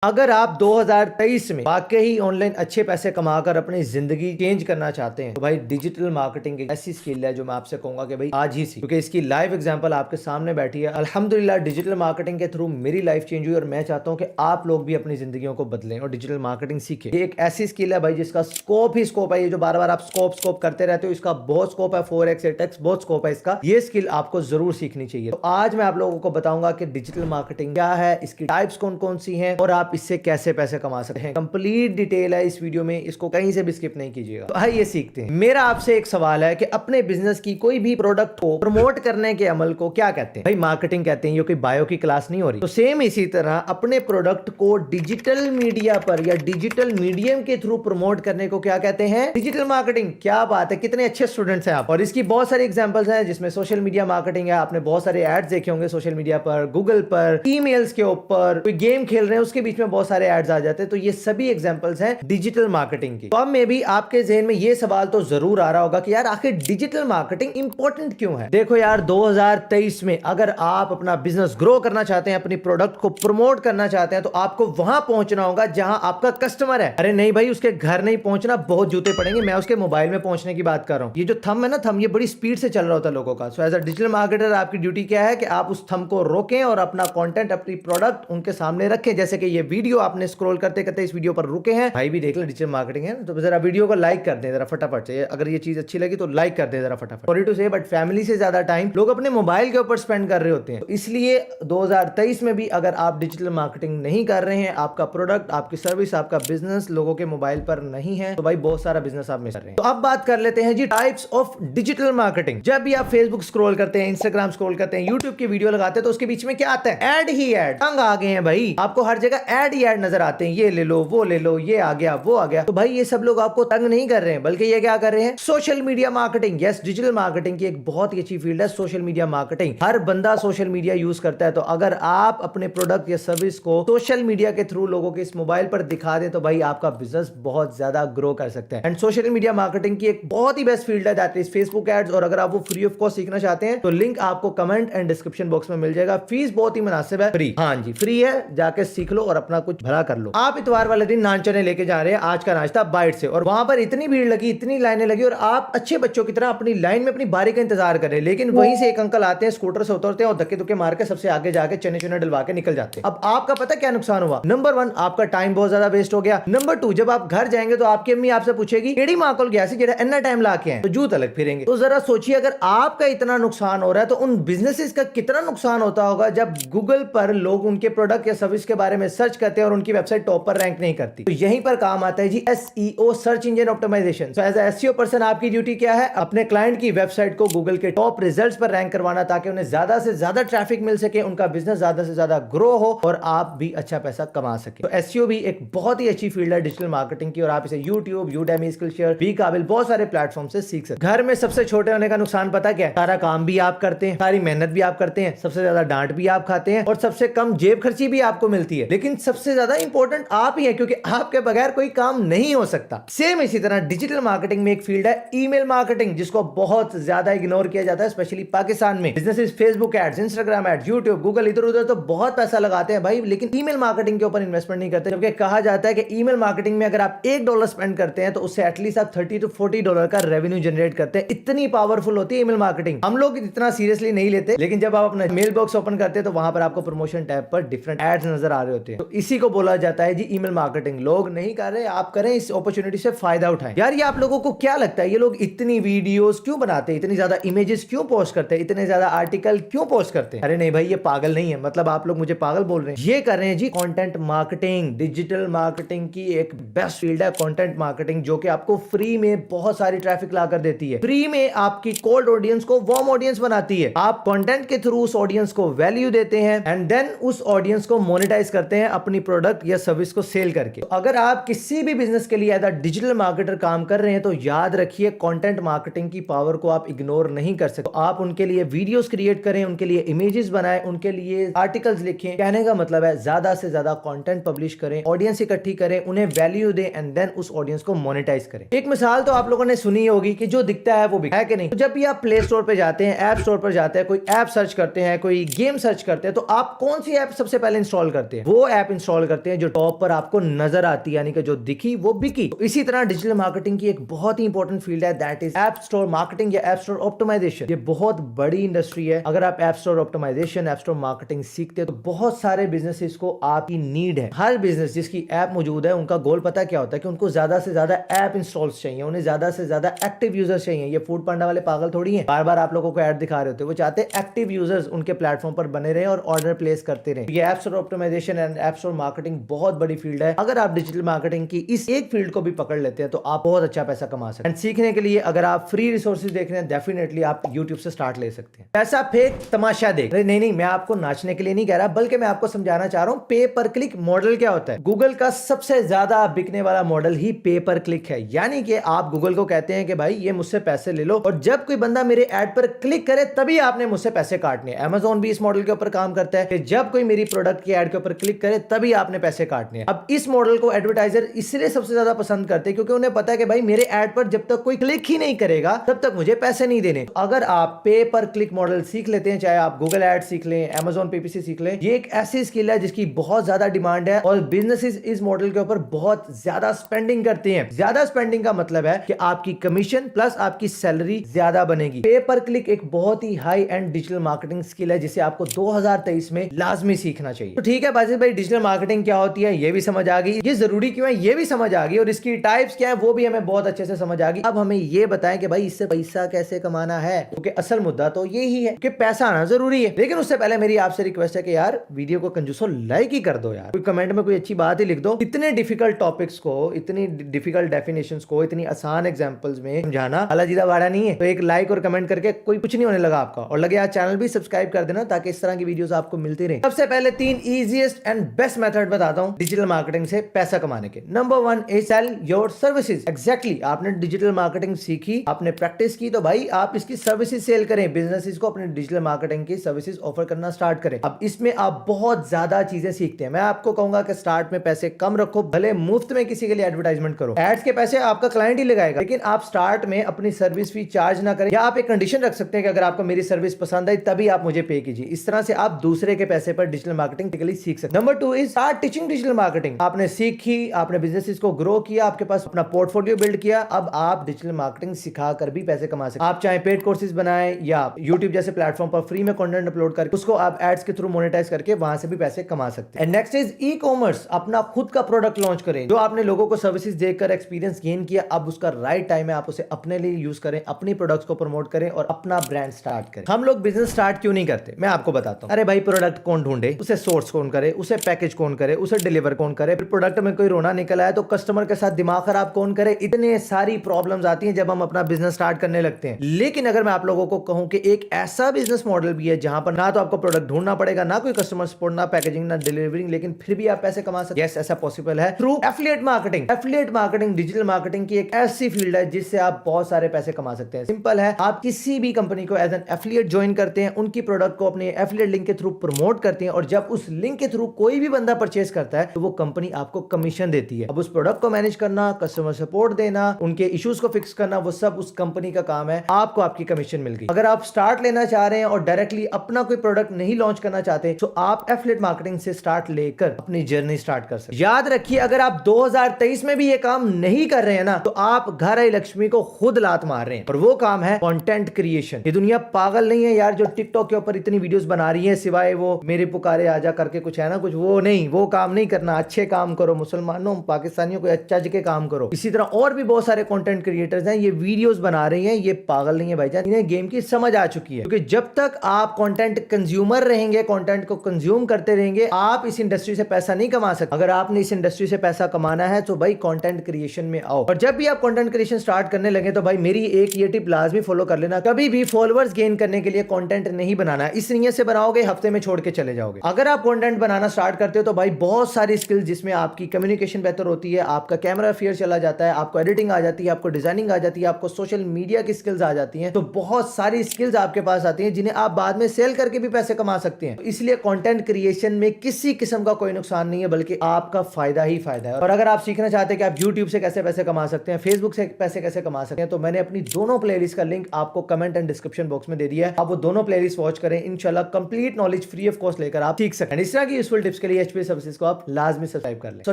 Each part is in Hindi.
अगर आप 2023 में वाकई ऑनलाइन अच्छे पैसे कमाकर अपनी जिंदगी चेंज करना चाहते हैं तो भाई डिजिटल मार्केटिंग एक ऐसी स्किल है जो मैं आपसे कहूंगा कि भाई आज ही सीख, क्योंकि इसकी लाइव एग्जांपल आपके सामने बैठी है। अल्हम्दुलिल्लाह डिजिटल मार्केटिंग के थ्रू मेरी लाइफ चेंज हुई और मैं चाहता हूं कि आप लोग भी अपनी जिंदगियों को बदलें और डिजिटल मार्केटिंग सीखें। ये एक ऐसी स्किल है भाई जिसका स्कोप ही स्कोप है। ये जो बार बार आप स्कोप करते रहते हो, इसका बहुत स्कोप है, 4x 8x बहुत स्कोप है इसका। ये स्किल आपको जरूर सीखनी चाहिए। तो आज मैं आप लोगों को बताऊंगा कि डिजिटल मार्केटिंग क्या है, इसकी टाइप्स कौन कौन सी हैं और आप इससे कैसे पैसे कमा सकते हैं। कंप्लीट डिटेल है इस वीडियो में, इसको कहीं से भी स्किप नहीं कीजिएगा। तो आइए सीखते हैं। मेरा आपसे एक सवाल है कि अपने बिजनेस की कोई भी प्रोडक्ट को प्रमोट करने के अमल को क्या कहते हैं? भाई मार्केटिंग कहते हैं। ये कोई बायो की क्लास नहीं हो रही। तो सेम इसी तरह अपने प्रोडक्ट को डिजिटल मीडिया पर या डिजिटल मीडियम के थ्रू प्रमोट करने को क्या कहते हैं? Digital marketing. क्या बात है, कितने अच्छे स्टूडेंट्स हैं आप। और इसकी बहुत सारी एग्जांपल्स हैं जिसमें सोशल मीडिया मार्केटिंग है। आपने बहुत सारे एड्स देखे होंगे सोशल मीडिया पर, गूगल पर, ईमेल्स के ऊपर, कोई गेम खेल रहे हैं उसके बीच में बहुत सारे एड्स आ जाते हैं। तो ये सभी एग्जांपल्स हैं डिजिटल मार्केटिंग की। तो अब में भी आपके ज़हन में ये सवाल तो जरूर आ रहा होगा कि यार आखिर डिजिटल मार्केटिंग इंपॉर्टेंट क्यों है? देखो यार 2023 में अगर आप अपना बिजनेस ग्रो करना चाहते हैं, अपनी प्रोडक्ट को प्रमोट करना चाहते हैं, तो आपको वहां पहुंचना होगा जहां आपका कस्टमर है। अरे नहीं भाई, उसके घर नहीं पहुंचना, बहुत जूते पड़ेंगे। मैं उसके मोबाइल में पहुंचने की बात कर रहा हूं। ये जो थंब है ना, थंब ये बड़ी स्पीड से चल रहा होता है लोगों का। So as a digital marketer आपकी ड्यूटी क्या है कि आप उस थंब को रोकें और अपना कंटेंट, अपनी प्रोडक्ट उनके सामने रखें। जैसे कि ये वीडियो आपने स्क्रॉल करते करते इस वीडियो पर रुके हैं, भाई भी देख ले डिजिटल मार्केटिंग है, तो जरा वीडियो को लाइक कर दें जरा फटाफट से। अगर ये चीज अच्छी लगी तो लाइक कर दें जरा फटाफट। सॉरी टू से बट फैमिली से ज्यादा टाइम लोग अपने मोबाइल के ऊपर स्पेंड कर रहे होते हैं। तो इसलिए 2023 में भी अगर आप डिजिटल मार्केटिंग नहीं कर रहे हैं, आपका प्रोडक्ट, आपकी सर्विस, आपका बिजनेस लोगों के मोबाइल पर नहीं है, तो भाई बहुत सारा बिजनेस आप मिस कर रहे हैं। तो अब बात कर लेते हैं जी टाइप्स ऑफ डिजिटल मार्केटिंग। जब भी आप फेसबुक स्क्रॉल करते हैं, इंस्टाग्राम स्क्रॉल करते हैं, यूट्यूब की वीडियो लगाते हैं, तो उसके बीच में क्या आता है? एड ही एड। तंग आ गए हैं भाई, आपको हर जगह एड ही एड नजर आते हैं। ये ले लो, वो ले लो, ये आ गया, वो आ गया। तो भाई ये सब लोग आपको तंग नहीं कर रहे हैं, बल्कि ये क्या कर रहे हैं? Social media marketing. Yes, digital marketing की एक बहुत ही अच्छी फील्ड है सोशल मीडिया मार्केटिंग। हर बंदा सोशल मीडिया यूज करता है। तो अगर आप अपने प्रोडक्ट या सर्विस को सोशल मीडिया के थ्रू लोगों के इस मोबाइल पर दिखा दें, तो भाई आपका बिजनेस बहुत ज्यादा ग्रो कर सकते हैं। एंड सोशल मीडिया मार्केटिंग की एक बहुत ही बेस्ट फील्ड है, दैट इज फेसबुक एड्स। और अगर आप वो फ्री ऑफ कॉस्ट सीखना चाहते हैं तो लिंक आपको कमेंट एंड डिस्क्रिप्शन बॉक्स में मिल जाएगा। फीस बहुत ही मुनासिब है, फ्री। हाँ जी, फ्री है, जाके सीख लो और अपना कुछ भला कर लो। आप इतवार वाले दिन नान चने लेके जा रहे हैं आज का नाश्ता बाइट से, और वहां पर इतनी भीड़ लगी, इतनी लाइनें लगी, और आप अच्छे बच्चों की तरह अपनी लाइन में अपनी बारी का इंतजार कर रहे हैं। लेकिन वहीं से एक अंकल आते हैं, स्कूटर से उतरते हैं और धक्के धुक्के मार के सबसे आगे जाके चने चने डलवा के निकल जाते हैं। अब आपका पता क्या नुकसान हुआ? नंबर 1, आपका टाइम बहुत ज्यादा वेस्ट हो गया। नंबर 2, जब आप घर जाएंगे तो आपकी अम्मी आपसे पूछेगी केड़ी मां को गया जेड़ा इतना टाइम ला के आए, तो जूत अलग फिरेंगे। तो जरा सोचिए, अगर आपका इतना नुकसान हो रहा है तो उन बिजनेसेस का कितना नुकसान होता होगा जब गूगल पर लोग उनके प्रोडक्ट या सर्विस के बारे में सर्च करते हैं और उनकी वेबसाइट टॉप पर रैंक नहीं करती। तो यहीं पर काम आता है जी SEO, search engine optimisation. So as a SEO person आपकी ड्यूटी क्या है? अपने क्लाइंट की वेबसाइट को गूगल के टॉप रिजल्ट्स पर रैंक करवाना, ताकि उन्हें ज्यादा से ज्यादा ट्रैफिक मिल सके, उनका बिजनेस ज्यादा से ज्यादा ग्रो हो और आप भी अच्छा पैसा कमा सके। तो SEO भी एक बहुत ही अच्छी फील्ड है डिजिटल मार्केटिंग की, और आप इसे YouTube, Udemy, Skillshare, बीकाबिल बहुत सारे प्लेटफॉर्म से सीख सकते हैं। घर में सबसे छोटे होने का नुकसान पता क्या है? सारा काम भी आप करते हैं, सारी मेहनत भी आप करते हैं, सबसे ज्यादा डांट भी आप खाते हैं और सबसे कम जेब खर्ची भी आपको मिलती है। लेकिन सबसे ज्यादा इंपॉर्टेंट आप ही है, क्योंकि आपके बगैर कोई काम नहीं हो सकता। सेम इसी तरह डिजिटल मार्केटिंग में एक फील्ड है ईमेल मार्केटिंग, जिसको बहुत ज्यादा इग्नोर किया जाता है, स्पेशली पाकिस्तान में। Businesses Facebook ads, Instagram ads, YouTube, Google, इधर उधर तो बहुत पैसा लगाते हैं भाई, लेकिन ईमेल मार्केटिंग के ऊपर इन्वेस्टमेंट नहीं करते। जबकि कहा जाता है कि ईमेल मार्केटिंग में अगर आप $1 स्पेंड करते हैं तो उससे एटलीस्ट आप $30 to $40 का रेवेन्यू जनरेट करते हैं। इतनी पावरफुल होती है ईमेल मार्केटिंग। हम लोग इतना सीरियसली नहीं लेते, लेकिन जब आप अपना मेल बॉक्स ओपन करते हैं तो वहां पर आपको प्रमोशन टैब पर डिफरेंट एड्स नजर आ रहे होते हैं। तो इसी को बोला जाता है जी ईमेल मार्केटिंग। लोग नहीं कर रहे, आप करें, इस अपॉर्चुनिटी से फायदा उठाएं। यार ये आप लोगों को क्या लगता है, ये लोग इतनी वीडियोस क्यों बनाते हैं, इतनी ज्यादा इमेजेस क्यों पोस्ट करते हैं, इतने ज्यादा आर्टिकल क्यों पोस्ट करते हैं? अरे नहीं भाई, ये पागल नहीं है, मतलब आप लोग मुझे पागल बोल रहे हैं। ये कर रहे हैं जी कंटेंट मार्केटिंग। डिजिटल मार्केटिंग की एक बेस्ट फील्ड है कंटेंट मार्केटिंग, जो कि आपको फ्री में बहुत सारी ट्रैफिक ला कर देती है। फ्री में आपकी कोल्ड ऑडियंस को वार्म ऑडियंस बनाती है। आप कंटेंट के थ्रू उस ऑडियंस को वैल्यू देते हैं एंड देन उस ऑडियंस को मोनेटाइज करते हैं अपनी प्रोडक्ट या सर्विस को सेल करके। तो अगर आप किसी भी बिजनेस के लिए एज अ डिजिटल मार्केटर काम कर रहे हैं तो याद रखिए कंटेंट मार्केटिंग की पावर को आप इग्नोर नहीं कर सकते। तो आप उनके लिए वीडियोस क्रिएट करें, उनके लिए इमेजेस बनाएं, उनके लिए आर्टिकल्स लिखें। कहने का मतलब है ज्यादा से ज्यादा कंटेंट पब्लिश करें, ऑडियंस इकट्ठी करें, उन्हें वैल्यू दें एंड देन उस ऑडियंस को मोनेटाइज करें। एक मिसाल तो आप लोगों ने सुनी होगी कि जो दिखता है वो बिकता है, कि नहीं? तो जब भी आप प्ले स्टोर पे जाते हैं, ऐप स्टोर पर जाते हैं, कोई ऐप सर्च करते हैं, कोई गेम सर्च करते हैं, तो आप कौन सी ऐप सबसे पहले इंस्टॉल करते हैं? वो ऐप ऐप इंस्टॉल करते हैं जो टॉप पर आपको नजर आती है, यानी कि जो दिखी वो बिकी। तो इसी तरह डिजिटल मार्केटिंग की एक बहुत ही इंपॉर्टेंट फील्ड है, that is app store marketing या ऐप स्टोर ऑप्टिमाइजेशन। ये बहुत बड़ी इंडस्ट्री है। अगर आप app store optimisation, app store marketing सीखते हो तो बहुत सारे बिजनेसेस को आपकी नीड है। हर बिजनेस जिसकी ऐप मौजूद है उनका गोल पता क्या होता है कि उनको ज्यादा से ज्यादा ऐप इंस्टॉल्स चाहिए, उन्हें ज्यादा से ज्यादा एक्टिव यूजर्स चाहिए। ये फूड पांडा वाले पागल थोड़ी हैं, बार बार आप लोगों को ऐड दिखा रहे होते हैं। वो चाहते हैं एक्टिव यूजर्स उनके प्लेटफॉर्म पर बने रहे और ऑर्डर प्लेस करते रहे। ये app store optimisation and app store marketing बहुत बड़ी फील्ड है। अगर आप डिजिटल मार्केटिंग की इस एक फील्ड को भी पकड़ लेते हैं तो आप बहुत अच्छा पैसा कमा सकते हैं। सीखने के लिए अगर आप फ्री रिसोर्सेज देख रहे हैं, डेफिनेटली आप यूट्यूब से स्टार्ट ले सकते हैं। पैसा फेक तमाशा देख नहीं, मैं आपको नाचने के लिए नहीं कह रहा, बल्कि मैं आपको समझाना चाह रहा हूं पे पर क्लिक मॉडल क्या होता है। गूगल का सबसे ज्यादा बिकने वाला मॉडल ही पे पर क्लिक है, यानी कि आप गूगल को कहते हैं कि भाई ये मुझसे पैसे ले लो, और जब कोई बंदा मेरे ऐड पर क्लिक करे तभी आपने मुझसे पैसे काटने। Amazon भी इस मॉडल के ऊपर काम करता है कि जब कोई मेरी प्रोडक्ट की ऐड के ऊपर क्लिक करे तभी आपने पैसे काटने। अब इस मॉडल को एडवर्टाइजर इसलिए सबसे ज्यादा पसंद करते हैं क्योंकि उन्हें पता है कि भाई मेरे ऐड पर जब तक कोई क्लिक ही नहीं करेगा तब तक मुझे पैसे नहीं देने। अगर आप पे पर क्लिक मॉडल सीख लेते हैं, चाहे आप गूगल ऐड सीख लें, Amazon PPC सीख लें, ये एक ऐसी स्किल है जिसकी बहुत ज्यादा डिमांड है और बिजनेसेस इस मॉडल के ऊपर बहुत ज्यादा स्पेंडिंग करते हैं। ज्यादा स्पेंडिंग का मतलब है कि आपकी कमीशन प्लस आपकी सैलरी ज्यादा बनेगी। पे पर क्लिक एक बहुत ही high end digital marketing skill है जिसे आपको 2023 में लाजमी सीखना चाहिए। तो ठीक है बाजिद भाई, डिजिटल मार्केटिंग क्या होती है ये भी समझ आ गई, ये जरूरी क्यों है ये भी समझ आ गई, और इसकी टाइप्स क्या है वो भी हमें बहुत अच्छे से समझ आ गई। अब हमें ये बताएं कि भाई इससे पैसा कैसे कमाना है, क्योंकि असल मुद्दा तो यही है कि पैसा आना जरूरी है। लेकिन उससे पहले मेरी आपसे रिक्वेस्ट है कि यार वीडियो को कंजूसो लाइक ही कर दो यार, कोई कमेंट में कोई अच्छी बात ही लिख दो। इतने डिफिकल्ट टॉपिक्स को, इतनी डिफिकल्ट डेफिनेशंस को इतनी आसान एग्जांपल्स में समझाना अलाजीदा वाड़ा नहीं है। तो एक लाइक और कमेंट करके कोई कुछ नहीं होने लगा आपका, और लगे आज चैनल भी सब्सक्राइब कर देना ताकि इस तरह की वीडियोस आपको मिलती रहे। सबसे पहले 3 इजीएस्ट एंड बेस्ट मेथड बताता हूं डिजिटल मार्केटिंग से पैसा कमाने के। Number 1 is sell your services. Exactly, आपने डिजिटल मार्केटिंग सीखी, आपने प्रैक्टिस की, तो भाई आप इसकी सर्विसेज सेल करें। बिजनेसेस को अपने डिजिटल मार्केटिंग की सर्विसेज ऑफर करना स्टार्ट करें। अब इसमें आप बहुत ज्यादा चीजें सीखते हैं। मैं आपको कहूंगा कि स्टार्ट में पैसे कम रखो, भले मुफ्त में किसी के लिए एडवर्टाइजमेंट करो, एड्स के पैसे आपका क्लाइंट ही लगाएगा, लेकिन आप स्टार्ट में अपनी सर्विस फी चार्ज ना करें। या आप एक कंडीशन रख सकते हैं कि अगर आपको मेरी सर्विस पसंद आई तभी आप मुझे पे कीजिए। इस तरह से आप दूसरे के पैसे पर डिजिटल मार्केटिंग सीख सकते हैं। Number 2 is start teaching digital marketing. आपने सीखी, आपने बिजनेस को ग्रो किया, आपके पास अपना पोर्टफोलियो बिल्ड किया, अब आप डिजिटल मार्केटिंग सिखा कर भी पैसे कमा सकते हैं। आप चाहे पेड कोर्सेज बनाएं या यूट्यूब जैसे प्लेटफॉर्म पर फ्री में कंटेंट अपलोड करके उसको आप एड्स के थ्रू मोनेटाइज करके वहां से भी पैसे कमा सकते हैं। Next is e commerce. अपना खुद का प्रोडक्ट लॉन्च करें। जो आपने लोगों को सर्विसेज देखकर एक्सपीरियंस गेन किया, अब उसका राइट टाइम है आप उसे अपने लिए यूज करें, अपनी प्रोडक्ट्स को प्रमोट करें और अपना ब्रांड स्टार्ट करें। हम लोग बिजनेस स्टार्ट क्यों नहीं करते, मैं आपको बताता हूं। अरे भाई, प्रोडक्ट कौन ढूंढे, उसे सोर्स कौन करे, उसे पैकेज कौन करे, उसे डिलीवर कौन करे, फिर प्रोडक्ट में कोई रोना निकल आए तो कस्टमर के साथ दिमाग खराब कौन करे। इतने सारी प्रॉब्लम्स आती हैं जब हम अपना बिजनेस स्टार्ट करने लगते हैं। लेकिन अगर मैं आप लोगों को कहूं कि एक ऐसा बिजनेस मॉडल भी है जहां पर ना तो आपको प्रोडक्ट ढूंढना पड़ेगा, ना कोई कस्टमर सपोर्ट, ना पैकेजिंग, ना डिलीवरिंग, लेकिन फिर भी आप पैसे कमा सकते हैं। यस, ऐसा पॉसिबल है through affiliate marketing. Affiliate marketing digital marketing की एक ऐसी फील्ड है जिससे आप बहुत सारे पैसे कमा सकते हैं। सिंपल है, आप किसी भी कंपनी को एज एन एफिलिएट ज्वाइन करते हैं, उनकी प्रोडक्ट को अपने एफिलिएट लिंक के थ्रू प्रमोट करते हैं, और जब उस लिंक के थ्रू कोई भी बंदा परचेस करता है तो वो कंपनी आपको कमीशन देती है। अब उस प्रोडक्ट को मैनेज करना, कस्टमर सपोर्ट देना, उनके इश्यूज को फिक्स करना, वो सब उस कंपनी का काम है। आपको आपकी कमीशन मिल गई। अगर आप स्टार्ट लेना चाह रहे हैं और डायरेक्टली अपना कोई प्रोडक्ट नहीं लॉन्च करना चाहते तो आप एफिलिएट मार्केटिंग से स्टार्ट लेकर अपनी जर्नी स्टार्ट कर सकते हैं। याद रखिए, अगर आप 2023 में भी ये काम नहीं कर रहे हैं ना, तो आप घर आई लक्ष्मी को खुद लात मार रहे हैं, और वो काम है कंटेंट क्रिएशन। ये दुनिया पागल नहीं है यार जो टिकटॉक के ऊपर इतनी वीडियोस बना रही है, सिवाय वो मेरे पुकारे आजा करके कुछ है ना, कुछ वो नहीं, वो काम नहीं करना। अच्छे काम करो, मुसलमानों पाकिस्तानियों को अच्छा जगह काम करो। इसी तरह और भी बहुत सारे कंटेंट क्रिएटर्स हैं, ये वीडियोस बना रही हैं, ये पागल नहीं है भाईजान, इन्हें गेम की समझ आ चुकी है। क्योंकि जब तक आप कंटेंट कंज्यूमर रहेंगे, कंटेंट को कंज्यूम करते रहेंगे, आप इस इंडस्ट्री से पैसा नहीं कमा सकते। अगर आपने इस इंडस्ट्री से पैसा कमाना है तो भाई कंटेंट क्रिएशन में आओ। और जब भी आप कंटेंट क्रिएशन स्टार्ट करने लगे तो भाई मेरी एक ये टिप लाजमी फॉलो कर लेना, कभी भी फॉलोअर्स गेन करने के लिए कंटेंट नहीं बनाना है। इस नीयत से बनाओगे, हफ्ते में छोड़ के चले जाओगे। अगर आप कंटेंट बनाना स्टार्ट करते हो तो भाई बहुत सारी स्किल्स, जिसमें आपकी कम्युनिकेशन बेहतर होती है, आपका कैमरा अफेयर चला जाता है, आपको एडिटिंग आ जाती है, आपको डिजाइनिंग आ जाती है, आपको सोशल मीडिया की स्किल्स आ जाती हैं, तो बहुत सारी स्किल्स आपके पास आती हैं जिन्हें आप बाद में सेल करके भी पैसे कमा सकते हैं। तो इसलिए कंटेंट क्रिएशन में किसी किस्म का कोई नुकसान नहीं है, बल्कि आपका फायदा ही फायदा है। और अगर आप सीखना चाहते हैं कि आप यूट्यूब से कैसे पैसे कमा सकते हैं, फेसबुक से पैसे कैसे कमा सकते हैं, तो मैंने अपनी दोनों प्लेलिस्ट का लिंक आपको कमेंट एंड डिस्क्रिप्शन बॉक्स में दे दिया है। आप वो दोनों प्लेलिस्ट वॉच करें, इंशाल्लाह complete knowledge free of cost लेकर आप सीख सकते हैं। इस तरह की यूजफुल टिप्स के लिए एचपी सर्विसेज को आप लाजमी सब्सक्राइब कर लें। So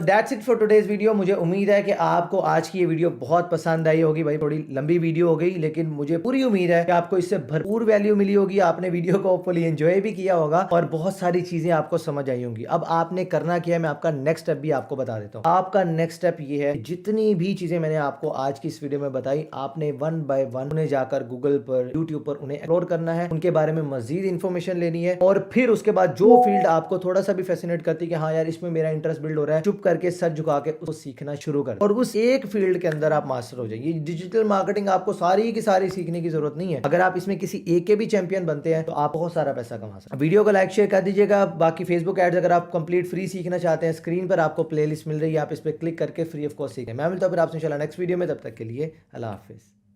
that's it for today's video. मुझे उम्मीद है कि आपको आज की ये वीडियो बहुत पसंद आई होगी। भाई थोड़ी लंबी वीडियो हो गई, लेकिन मुझे पूरी उम्मीद है कि आपको इससे भरपूर वैल्यू मिली होगी। आपने वीडियो को फुली एंजॉय भी किया होगा और बहुत सारी चीजें आपको समझ आई होंगी। अब आपने करना क्या है, मैं आपका नेक्स्ट स्टेप भी आपको बता देता हूँ। आपका नेक्स्ट स्टेप ये है, जितनी भी चीजें मैंने आपको आज की इस वीडियो में बताई, आपने वन बाय वन उन्हें जाकर गूगल पर, यूट्यूब पर उन्हें एक्सप्लोर करना है, उनके बारे में मजीद इंफॉर्मेशन लेनी है और फिर उसके बाद जो फील्ड आपको थोड़ा सा भी फैसिनेट करती है कि हाँ यार इसमें मेरा इंटरेस्ट बिल्ड हो रहा है, चुप करके सर झुका के उसको सीखना शुरू कर और उस एक फील्ड के अंदर आप मास्टर हो जाइए। डिजिटल मार्केटिंग आपको सारी की सारी सीखने की जरूरत नहीं है। अगर आप इसमें किसी एक के भी चैंपियन बनते हैं तो आप बहुत सारा पैसा कमा सकते हैं। वीडियो को लाइक शेयर कर दीजिएगा। बाकी फेसबुक एड्स अगर आप कंप्लीट फ्री सीखना चाहते हैं, स्क्रीन पर आपको प्लेलिस्ट मिल रही है, आप इस पर क्लिक करके फ्री ऑफ कॉस्ट सीखें। मैं मिलता हूं फिर आपसे इंशाल्लाह नेक्स्ट वीडियो में। तब तक के लिए अल्लाह हाफिज।